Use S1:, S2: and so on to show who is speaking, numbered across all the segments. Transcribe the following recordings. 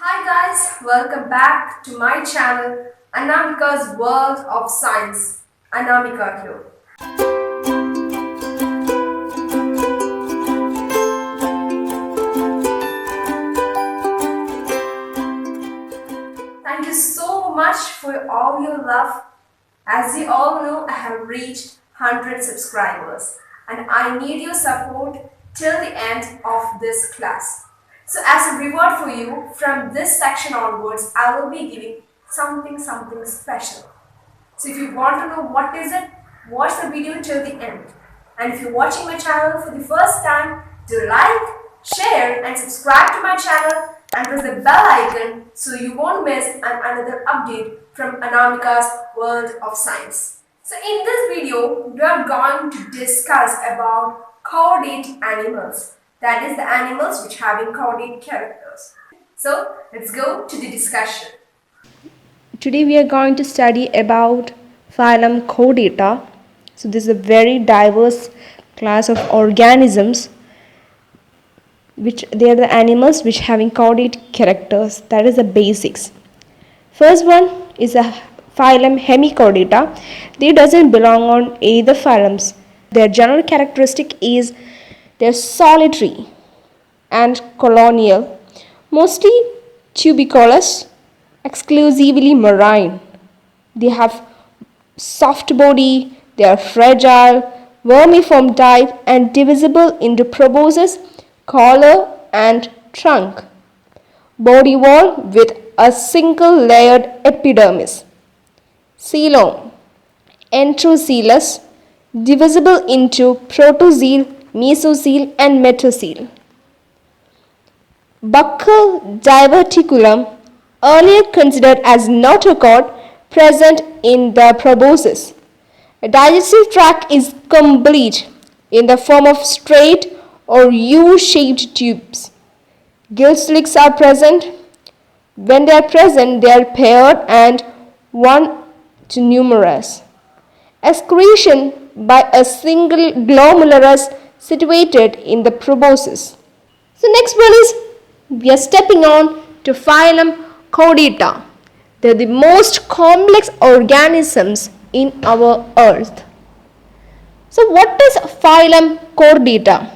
S1: Hi guys, welcome back to my channel Anamika's World of Science. Anamika here. Thank you so much for all your love. As you all know, I have reached 100 subscribers and I need your support till the end of this class. So as a reward for you, from this section onwards, I will be giving something special. So if you want to know what is it, watch the video till the end. And if you're watching my channel for the first time, do like, share and subscribe to my channel and press the bell icon so you won't miss another update from Anamika's World of Science. So in this video, we are going to discuss about chordate animals. That is the animals which having chordate characters. So let's go to the discussion.
S2: Today we are going to study about phylum Chordata. So this is a very diverse class of organisms which they are the animals which having chordate characters. That is the basics. First one is a phylum Hemichordata. They doesn't belong on either phylums. Their general characteristic is they're solitary and colonial, mostly tuberculous, exclusively marine. They have soft body, they are fragile, vermiform type and divisible into proboscis, collar and trunk. Body wall with a single layered epidermis. Coelom, enterocoelous, divisible into protocoel, mesocoel and metacoel. Buccal diverticulum, earlier considered as notochord, present in the proboscis. The digestive tract is complete in the form of straight or U-shaped tubes. Gill slits are present. When they are present, they are paired and one to numerous. Excretion by a single glomerulus situated in the proboscis. So next one is we are stepping on to phylum Chordata. They are the most complex organisms in our earth. So what is phylum Chordata?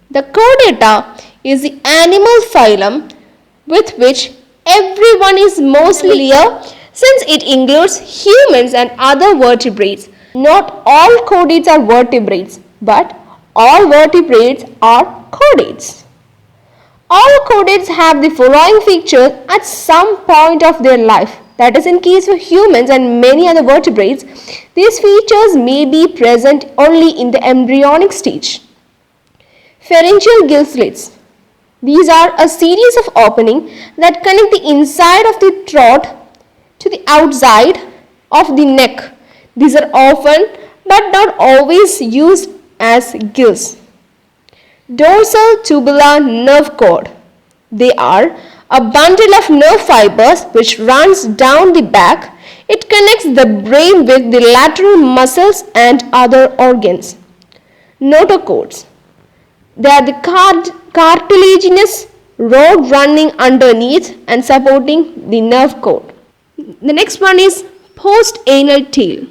S2: The Chordata is the animal phylum with which everyone is mostly familiar since it includes humans and other vertebrates. Not all chordates are vertebrates, but all vertebrates are chordates. All chordates have the following features at some point of their life. That is, in case of humans and many other vertebrates, these features may be present only in the embryonic stage. Pharyngeal gill slits. These are a series of openings that connect the inside of the throat to the outside of the neck. These are often but not always used as gills. Dorsal tubular nerve cord. They are a bundle of nerve fibers which runs down the back. It connects the brain with the lateral muscles and other organs. Notochords. They are the cartilaginous rod running underneath and supporting the nerve cord. The next one is post-anal tail,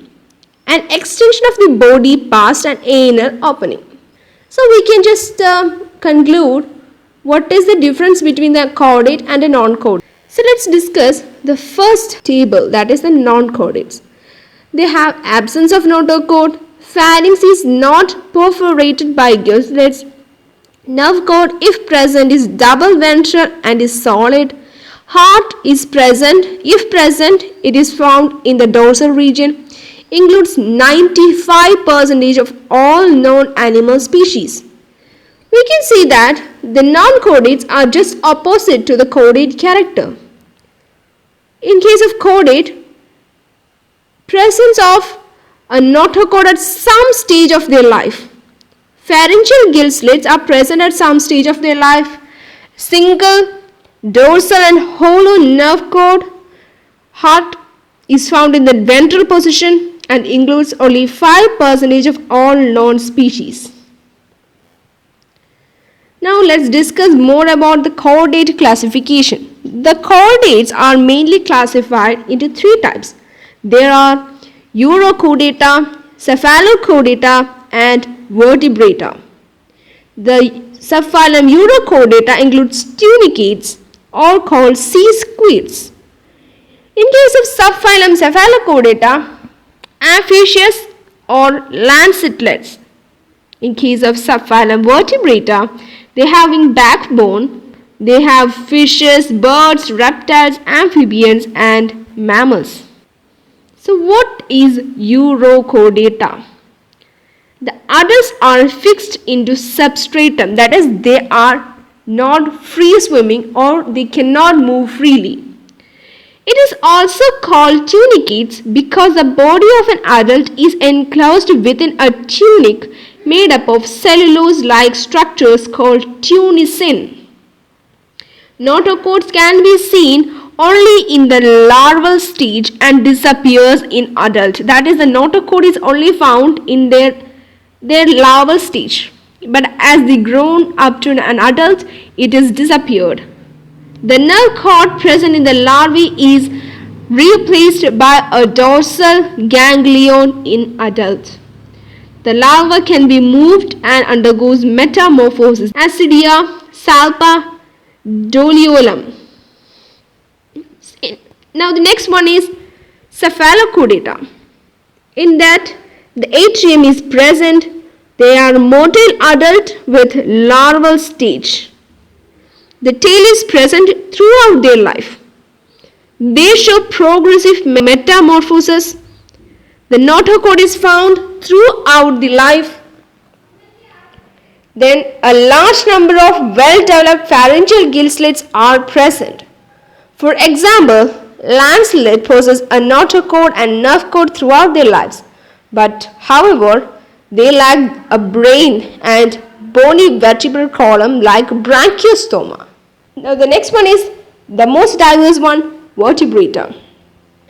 S2: an extension of the body past an anal opening. So we can just conclude what is the difference between the chordate and a non-chordate. So let's discuss the first table, that is the non-chordates. They have absence of notochord, pharynx is not perforated by gill slits, nerve cord if present is double ventral and is solid, heart is present, if present it is found in the dorsal region, includes 95% of all known animal species. We can see that the non-chordates are just opposite to the chordate character. In case of chordate, presence of a notochord at some stage of their life. Pharyngeal gill slits are present at some stage of their life. Single, dorsal and hollow nerve cord. Heart is found in the ventral position and includes only 5% of all known species. Now let's discuss more about the chordate classification. The chordates are mainly classified into three types. There are Urochordata, Cephalochordata, and Vertebrata. The subphylum Urochordata includes tunicates, or called sea squids. In case of subphylum Cephalochordata, amphibous or lancetlets. In case of subphylum Vertebrata, they having backbone. They have fishes, birds, reptiles, amphibians, and mammals. So, what is Urochordata? The adults are fixed into substratum, that is, they are not free swimming or they cannot move freely. It is also called tunicates because the body of an adult is enclosed within a tunic made up of cellulose-like structures called tunicin. Notochords can be seen only in the larval stage and disappears in adult. That is, the notochord is only found in their larval stage. But as they grown up to an adult, it is disappeared. The nerve cord present in the larvae is replaced by a dorsal ganglion in adult. The larva can be moved and undergoes metamorphosis. Acidia, salpa, doliolum. Now the next one is Cephalochordata. In that the atrium is present. They are motile adult with larval stage. The tail is present throughout their life. They show progressive metamorphosis. The notochord is found throughout the life. Then a large number of well-developed pharyngeal gill slits are present. For example, lancelet possess a notochord and nerve cord throughout their lives, but however, they lack a brain and bony vertebral column like Branchiostoma. Now the next one is the most diverse one, Vertebrata.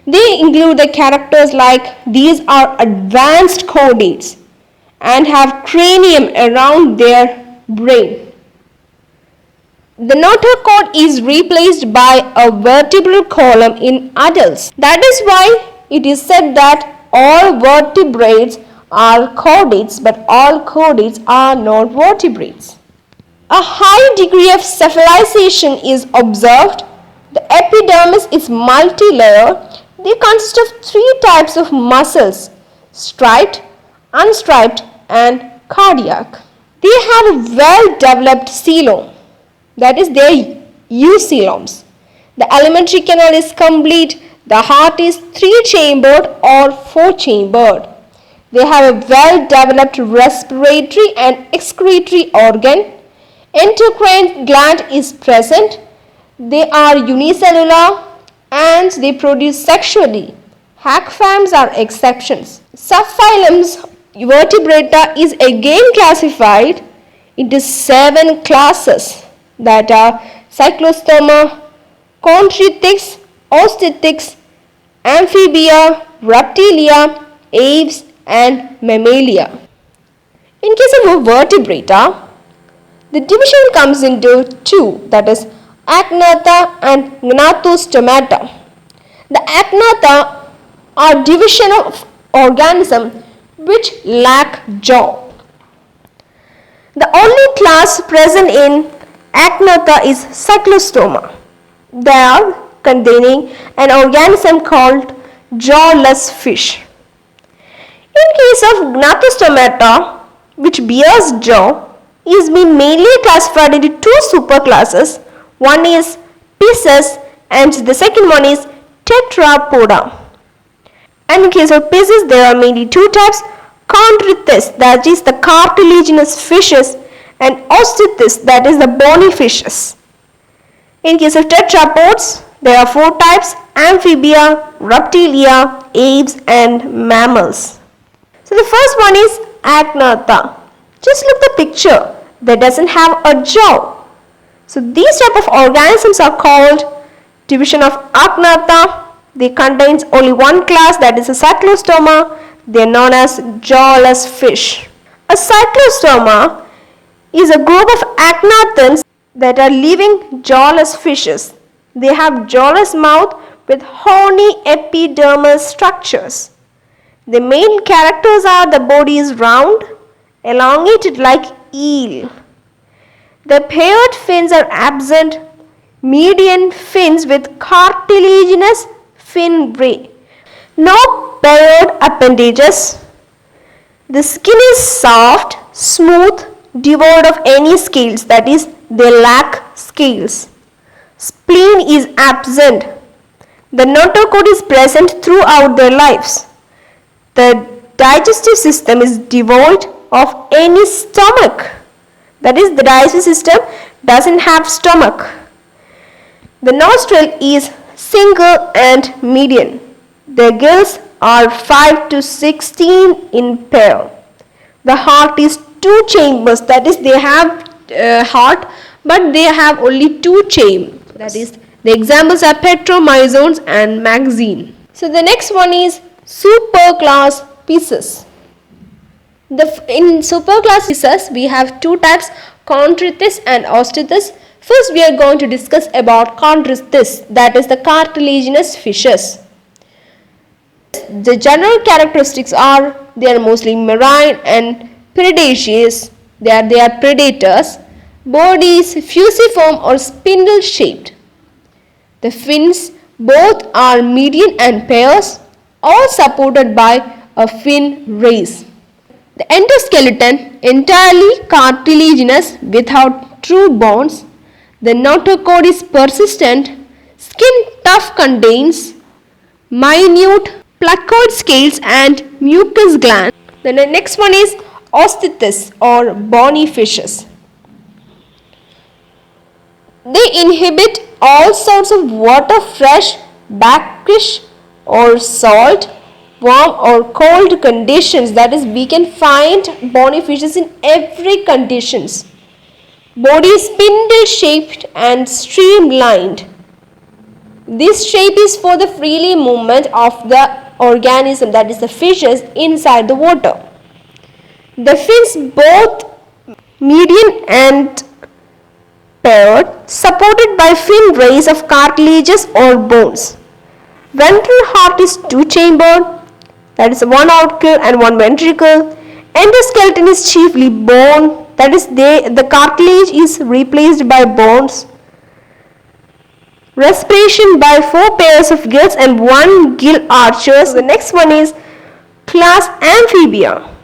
S2: They include the characters like these are advanced chordates and have cranium around their brain. The notochord is replaced by a vertebral column in adults. That is why it is said that all vertebrates are chordates, but all chordates are not vertebrates. A high degree of cephalization is observed. The epidermis is multi-layer. They consist of three types of muscles: striped, unstriped, and cardiac. They have a well-developed coelom, that is their eucoeloms. The alimentary canal is complete. The heart is 3-chambered or 4-chambered. They have a well-developed respiratory and excretory organ. Endocrine gland is present. They are unicellular and they produce sexually. Hackfams are exceptions. Subphylum Vertebrata is again classified into 7 classes, that are Cyclostoma, Chondrichthyes, Osteichthyes, Amphibia, Reptilia, Aves, and Mammalia. In case of a Vertebrata, the division comes into 2, that is Agnatha and Gnathostomata. The Agnatha are division of organism which lack jaw. The only class present in Agnatha is Cyclostoma. They are containing an organism called jawless fish. In case of Gnathostomata, which bears jaw, is being mainly classified into 2 superclasses. One is Pisces and the second one is Tetrapoda. And in case of Pisces, there are mainly 2 types: Chondrichthyes, that is the cartilaginous fishes, and Osteichthyes, that is the bony fishes. In case of tetrapods, there are 4 types: Amphibia, Reptilia, Aves, and mammals. So the first one is Agnatha. Just look at the picture. That doesn't have a jaw. So these type of organisms are called division of Agnatha. They contains only one class, that is a Cyclostoma. They are known as jawless fish. A Cyclostoma is a group of agnathans that are living jawless fishes. They have jawless mouth with horny epidermal structures. The main characters are the body is round, elongated like eel. The paired fins are absent, median fins with cartilaginous fin ray. No paired appendages. The skin is soft, smooth, devoid of any scales, that is, they lack scales. Spleen is absent. The notochord is present throughout their lives. The digestive system is devoid of any stomach. That is, the digestive system doesn't have stomach. The nostril is single and median. Their gills are 5 to 16 in pair. The heart is 2 chambers. That is, they have heart, but they have only 2 chambers. That is, the examples are petromyzones and magazine. So the next one is superclass pieces. In superclass pieces, we have 2 types, chondrichthyes and osteichthyes. First, we are going to discuss about chondrichthyes, that is the cartilaginous fishes. The general characteristics are they are mostly marine and predaceous. They are predators. Body is fusiform or spindle shaped. The fins both are median and pairs, all supported by a fin race. The endoskeleton entirely cartilaginous without true bones. The notochord is persistent. Skin tough, contains minute placoid scales and mucus glands. Then the next one is osteichthyes or bony fishes. They inhabit all sorts of water, fresh, brackish or salt, warm or cold conditions. That is, we can find bony fishes in every conditions. Body is spindle shaped and streamlined. This shape is for the freely movement of the organism, that is the fishes, inside the water. The fins both median and paired, supported by fin rays of cartilages or bones. Ventral heart is 2-chambered, that is 1 auricle and 1 ventricle. Endoskeleton is chiefly bone, that is the cartilage is replaced by bones. Respiration by 4 pairs of gills and 1 gill arches. The next one is class Amphibia.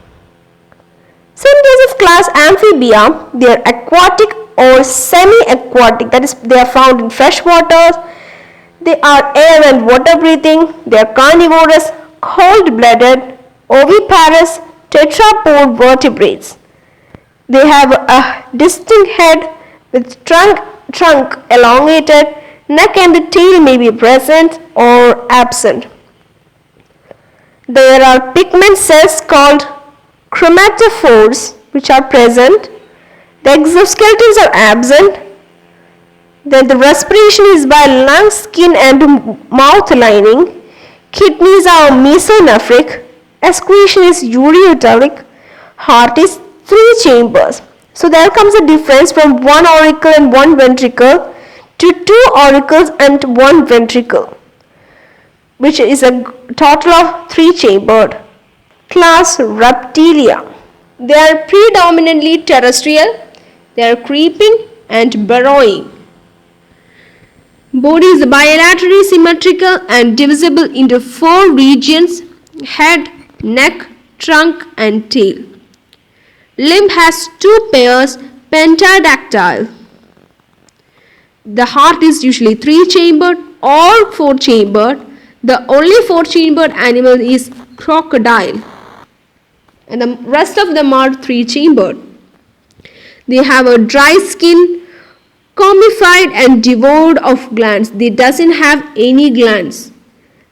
S2: So in case of class Amphibia, they are aquatic or semi-aquatic, that is, they are found in fresh waters. They are air and water breathing. They are carnivorous, cold-blooded, oviparous, tetrapod vertebrates. They have a distinct head with trunk elongated. Neck and the tail may be present or absent. There are pigment cells called chromatophores which are present. The exoskeletons are absent. Then the respiration is by lung, skin and mouth lining. Kidneys are mesonephric. Excretion is ureotelic. Heart is 3 chambers. So there comes a difference from 1 auricle and 1 ventricle to 2 auricles and 1 ventricle, which is a total of 3-chambered. Class Reptilia. They are predominantly terrestrial. They are creeping and burrowing. Body is bilaterally symmetrical and divisible into 4 regions: head, neck, trunk and tail. Limb has 2 pairs, pentadactyl. The heart is usually 3-chambered or 4-chambered. The only 4-chambered animal is crocodile, and the rest of them are 3-chambered. They have a dry skin, commified and devoid of glands. They doesn't have any glands.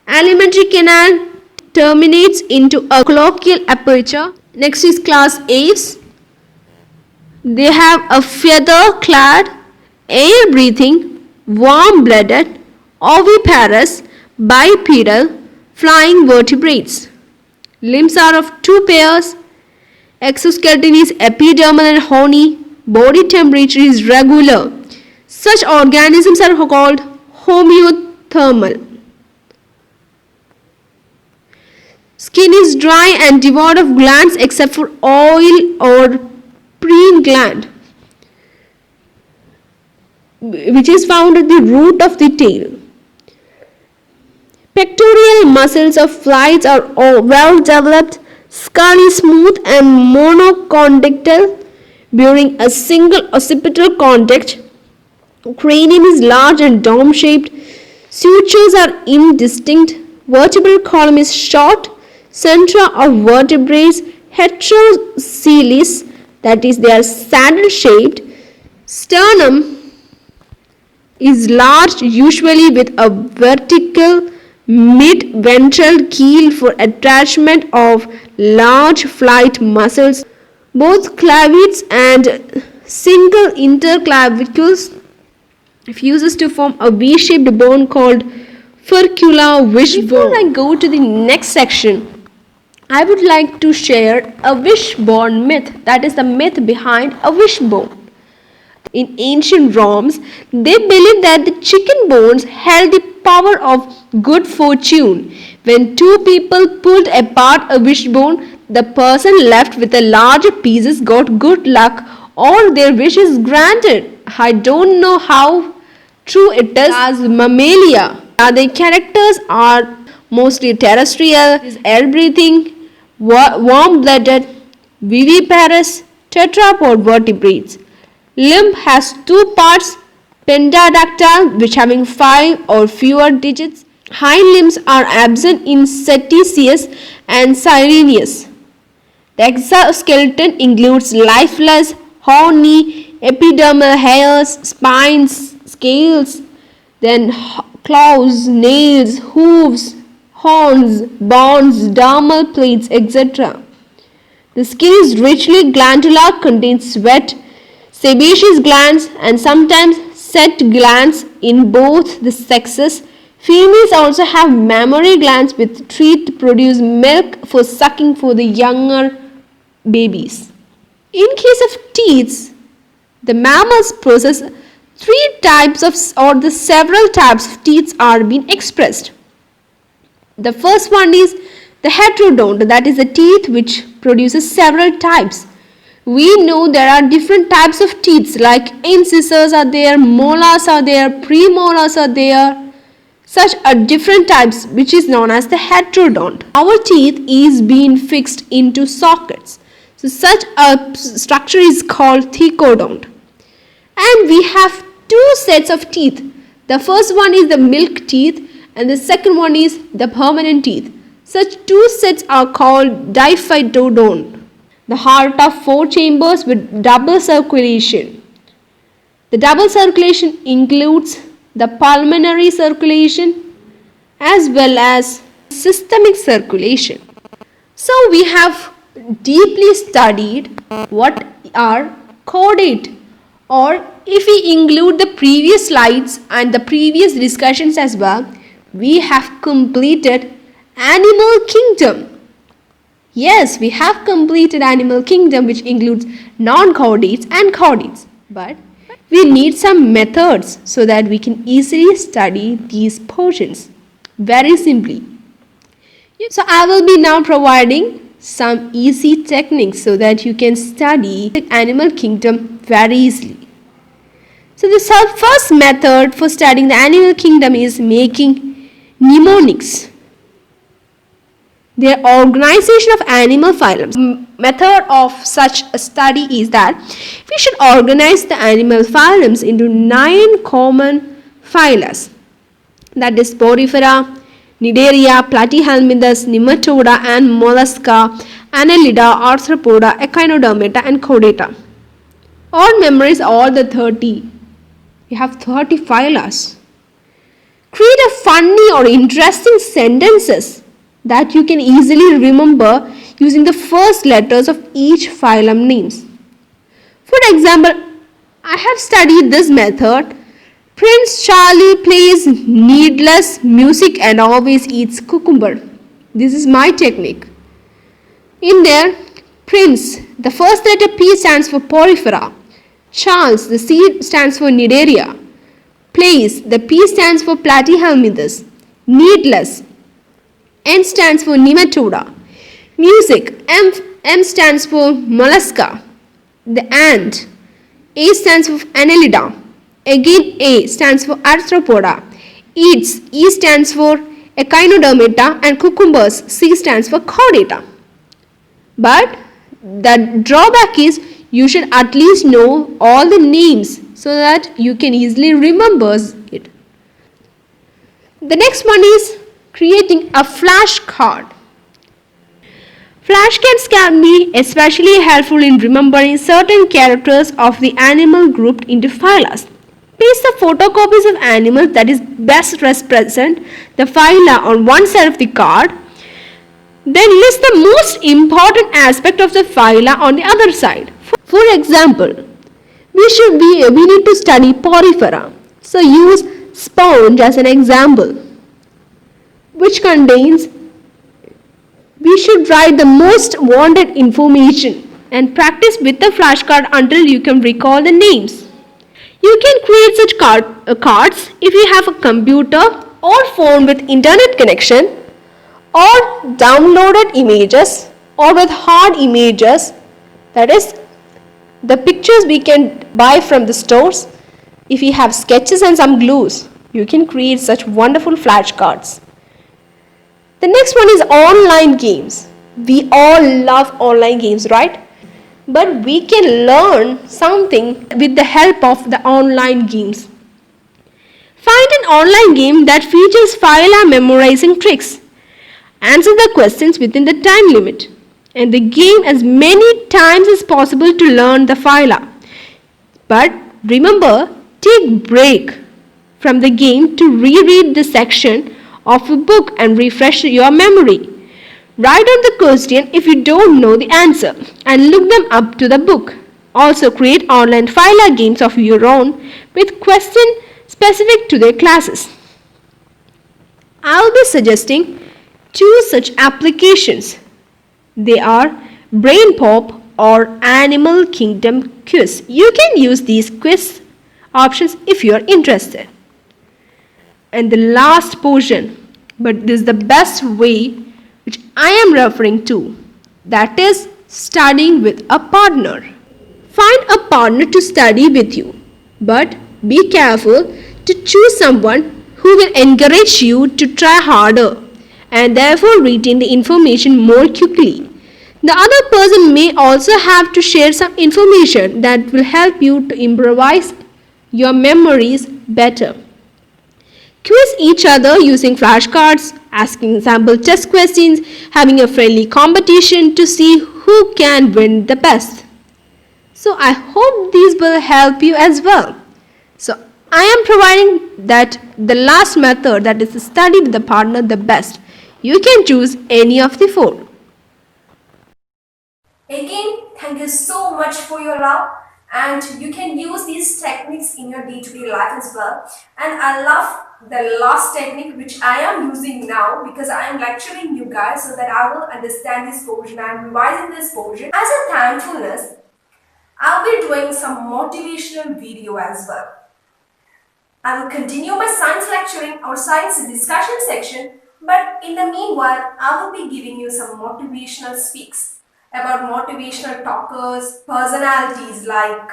S2: Alimentary canal terminates into a cloacal aperture. Next is class Aves. They have a feather-clad, air-breathing, warm-blooded, oviparous, bipedal, flying vertebrates. Limbs are of 2 pairs. Exoskeleton is epidermal and horny. Body temperature is regular. Such organisms are called homeothermal. Skin is dry and devoid of glands except for oil or preen gland, which is found at the root of the tail. Pectoral muscles of flies are well developed, skull is smooth and monocondyle bearing a single occipital contact. Cranium is large and dome-shaped. Sutures are indistinct. Vertebral column is short. Centra of vertebrae heterocoelous, that is, they are saddle-shaped. Sternum is large, usually with a vertical mid-ventral keel for attachment of large flight muscles. Both clavids and single interclavicules fuses to form a V-shaped bone called furcula wishbone. Before I go to the next section, I would like to share a wishbone myth, that is the myth behind a wishbone. In ancient Rome's, they believed that the chicken bones held the power of good fortune. When two people pulled apart a wishbone, the person left with the larger pieces got good luck or their wishes granted. I don't know how true it is as mammalia. The characters are mostly terrestrial, air-breathing, warm-blooded, viviparous, tetrapod vertebrates. Limb has two parts, pentadactyl, which having 5 or fewer digits. Hind limbs are absent in Cetaceous and Sirenius. The exoskeleton includes lifeless, horny, epidermal hairs, spines, scales, then claws, nails, hooves, horns, bones, dermal plates, etc. The skin is richly glandular, contains sweat, sebaceous glands and sometimes set glands in both the sexes. Females also have mammary glands with teeth to produce milk for sucking for the younger babies. In case of teeth, the mammals possess 3 types of or the several types of teeth are being expressed. The first one is the heterodont, that is the teeth which produces several types. We know there are different types of teeth like incisors are there, molars are there, premolars are there. Such are different types which is known as the heterodont. Our teeth is being fixed into sockets. So such a structure is called thecodont. And we have 2 sets of teeth. The first one is the milk teeth and the second one is the permanent teeth. Such 2 sets are called diphytodont. The heart of 4 chambers with double circulation. The double circulation includes the pulmonary circulation as well as systemic circulation. So we have deeply studied what are chordate, or if we include the previous slides and the previous discussions as well, we have completed animal kingdom. Yes, we have completed animal kingdom which includes non-chordates and chordates. But we need some methods so that we can easily study these portions very simply. So I will be now providing some easy techniques so that you can study the animal kingdom very easily. So the first method for studying the animal kingdom is making mnemonics. Their organization of animal phylums. Method of such a study is that we should organize the animal phylums into 9 common phyla. That is Porifera, Cnidaria, Platyhelminthes, Nematoda and Mollusca, Annelida, Arthropoda, Echinodermata and Chordata. All memorize all the 30. We have 30 phyla. Create a funny or interesting sentences that you can easily remember using the first letters of each phylum names. For example, I have studied this method. Prince Charlie plays needless music and always eats cucumber. This is my technique. In there, Prince, the first letter P stands for Porifera. Charles, the C stands for Cnidaria. Place, the P stands for Platyhelminthes. Needless, N stands for Nematoda. Music, M stands for Mollusca. The ant, A stands for Annelida. Again A stands for Arthropoda. Eats, E stands for Echinodermata, and cucumbers, C stands for Chordata. But the drawback is you should at least know all the names so that you can easily remember it. The next one is creating a flashcard. Flashcards can be especially helpful in remembering certain characters of the animal grouped into phyla. Paste the photocopies of animals that is best represent the phyla on one side of the card. Then list the most important aspect of the phyla on the other side. For example, we need to study Porifera. So use sponge as an example, which contains, we should write the most wanted information and practice with the flashcard until you can recall the names. You can create such cards if you have a computer or phone with internet connection, or downloaded images, or with hard images, that is the pictures we can buy from the stores. If you have sketches and some glues, you can create such wonderful flashcards. The next one is online games. We all love online games, right? But we can learn something with the help of the online games. Find an online game that features phyla memorizing tricks. Answer the questions within the time limit and the game as many times as possible to learn the phyla. But remember, take break from the game to reread the section of a book and refresh your memory. Write down the question if you don't know the answer and look them up to the book. Also create online phyla games of your own with questions specific to their classes. I'll be suggesting 2 such applications. They are BrainPop or Animal Kingdom Quiz. You can use these quiz options if you are interested. And the last portion, but this is the best way which I am referring to, that is studying with a partner. Find a partner to study with you, but be careful to choose someone who will encourage you to try harder and therefore retain the information more quickly. The other person may also have to share some information that will help you to improvise your memories better. Quiz each other using flashcards, asking sample test questions, having a friendly competition to see who can win the best. So I hope these will help you as well. So I am providing that the last method, that is to study with the partner, the best. You can choose any of the 4.
S1: Again, thank you so much for your love, and you can use these techniques in your day-to-day life as well. And I love the last technique which I am using now because I am lecturing you guys so that I will understand this portion. I am revising this portion. As a thankfulness, I'll be doing some motivational video as well. I will continue my science lecturing or science discussion section, but in the meanwhile, I will be giving you some motivational speaks about motivational talkers, personalities like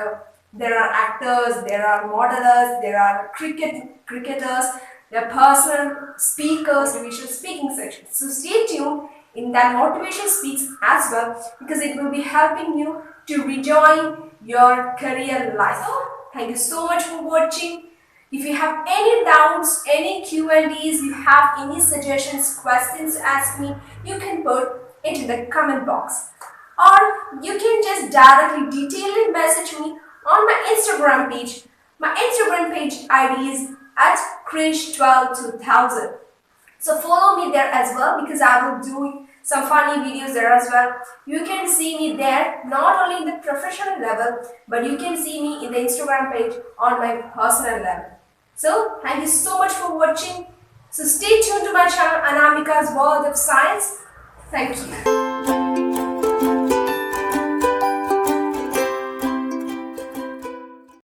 S1: there are actors, there are modelers, there are cricketers, there are personal speakers, motivational speaking sections. So stay tuned in that motivational speaks as well because it will be helping you to rejoin your career life. So, thank you so much for watching. If you have any doubts, any Q&As, you have any suggestions, questions to ask me, you can put it in the comment box. Or you can just directly detailedly message me on my Instagram page. My Instagram page ID is @krish122000. So follow me there as well because I will do some funny videos there as well. You can see me there not only in the professional level, but you can see me in the Instagram page on my personal level. So thank you so much for watching. So stay tuned to my channel Anamika's World of Science. Thank you.